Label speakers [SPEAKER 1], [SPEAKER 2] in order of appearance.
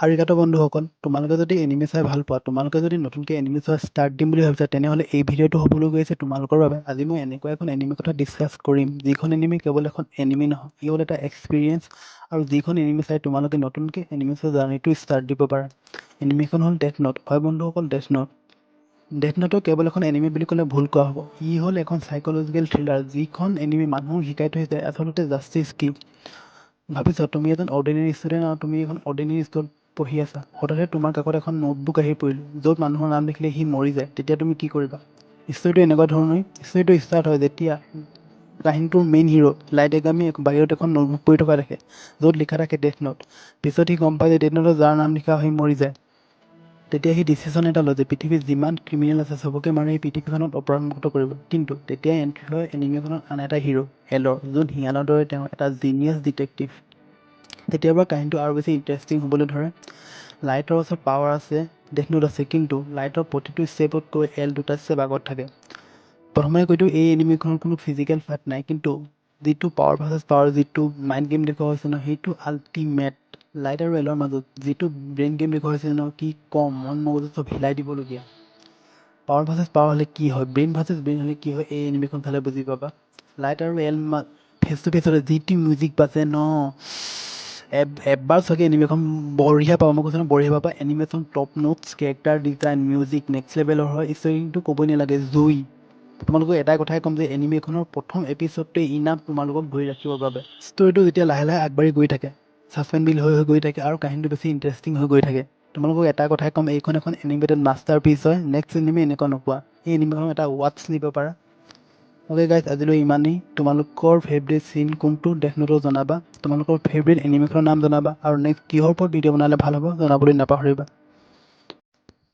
[SPEAKER 1] আৰিগাটো বন্ধুসকল, তোমালোকে যদি এনিমে চাই ভাল পোৱা, তোমালোকে যদি নতুনকৈ এনিমে চোৱা ষ্টাৰ্ট দিম বুলি ভাবিছা, তেনেহ'লে এই ভিডিঅ'টো হ'বলৈ গৈ আছে তোমালোকৰ বাবে। আজি মই এনেকুৱা এখন এনিমে কথা ডিছকাছ কৰিম, যিখন এনিমে কেৱল এখন এনিমে নহয়, ই হ'ল এটা এক্সপিৰিয়েঞ্চ, আৰু যিখন এনিমে চাই তোমালোকে নতুনকৈ এনিমে চোৱা জাৰ্নিটো ষ্টাৰ্ট দিব পাৰা। এনিমেখন হ'ল ডেথ নোট। হয় বন্ধুসকল, ডেথ নোট। ডেথ নোটক কেৱল এখন এনিমে বুলি ক'লে ভুল কোৱা হ'ব। ই হ'ল এখন চাইক'লজিকেল থ্ৰিলাৰ, যিখন এনিমে মানুহক শিকাই থৈ যায় আচলতে জাষ্টিছ কি। ভাবিছা তুমি এজন অৰ্ডিনেৰী ষ্টুডেণ্ট আৰু তুমি এখন অৰ্ডিনেৰী স্কুলত পঢ়ি আছা, হঠাতে তোমাৰ কাষত এখন নোটবুক আহি পৰিল, য'ত মানুহৰ নাম দেখিলে সি মৰি যায়, তেতিয়া তুমি কি কৰিবা? ষ্টৰীটো এনেকুৱা ধৰণেই। ষ্টৰীটো ষ্টাৰ্ট হয় যেতিয়া কাহিনীটোৰ মেইন হিৰো লাইট এগামি বাহিৰত এখন নোটবুক পঢ়ি থকা দেখে, য'ত লিখা থাকে ডেথ নোট। পিছত সি গম পায় যে ডেথ নোটত যাৰ নাম লিখা সি মৰি যায়। তেতিয়া সি ডিচিশ্যন এটা লয় যে পৃথিৱীত যিমান ক্ৰিমিনেল আছে চবকে মাৰি এই পৃথিৱীখনত অপৰাধমুক্ত কৰিব। কিন্তু তেতিয়াই এণ্ট্ৰি হয় এনিমেখনৰ আন এটা হিৰো এলৰ, যোন হিয়ানৰ দৰে তেওঁ এটা জিনিয়াছ ডিটেক্টিভ। তেতিয়াৰ পৰা কাহিনীটো আৰু বেছি ইণ্টাৰেষ্টিং হ'বলৈ ধৰে। লাইটৰ ওচৰত পাৱাৰ আছে, ডেথ নোট আছে, কিন্তু লাইটৰ প্ৰতিটো ষ্টেপতকৈ এল দুটা ষ্টেপ আগত থাকে। প্ৰথমে কৈতো এই এনিমেখনৰ কোনো ফিজিকেল ফাইট নাই, কিন্তু যিটো পাৱাৰ ভাৰ্চেছ পাৱাৰ, যিটো মাইণ্ড গেম দেখুওৱা হৈছে ন, সেইটো আল্টিমেট। লাইট আৰু এলৰ মাজত যিটো ব্ৰেইন গেম দেখুওৱা হৈছে ন, কি কম, মন মগজু চব হিলাই দিবলগীয়া। পাৱাৰ ভাৰ্চেছ পাৱাৰ হ'লে কি হয়, ব্ৰেইন ভাৰ্চেছ ব্ৰেইন হ'লে কি হয়, এই এনিমেখন চালে বুজি পাবা। লাইট আৰু এল ফেচ টু ফেচ হ'লে যিটো মিউজিক বাজে ন, এবাৰ চাগে এনিমেখন বঢ়িয়া পাবা। মই কৈছোঁ ন, বঢ়িয়া পাবা। Animation top notes, character design, music next লেভেলৰ হয়, ষ্টৰিংটো ক'বই নালাগে, জুই। তোমালোকক এটাই কথাই ক'ম যে এনিমেখনৰ প্ৰথম এপিছডটোৱে ইনাফ তোমালোকক ধৰি ৰাখিবৰ বাবে। ষ্টৰিটো যেতিয়া লাহে লাহে আগবাঢ়ি গৈ থাকে, ছাছপেন্স বিল্ড হৈ গৈ থাকে, আৰু কাহিনীটো বেছি ইণ্টাৰেষ্টিং হৈ গৈ থাকে, তোমালোকক এটা কথাই ক'ম, এইখন এখন এনিমেটেড মাষ্টাৰ পিচ হয়। নেক্সট এনিমে এনেকুৱা নোপোৱা। এই এনিমেখন এটা ৱাটছ নিব পাৰা। অ'কে গাইজ, আজিলৈ ইমানেই। তোমালোকৰ ফেভৰেট চিন কোনটো ডেথ নোটৰ জনাবা, তোমালোকৰ ফেভৰেট এনিমেখনৰ নাম জনাবা, আৰু নেক্সট কিহৰ ওপৰত ভিডিঅ' বনালে ভাল হ'ব জনাবলৈ নাপাহৰিবা।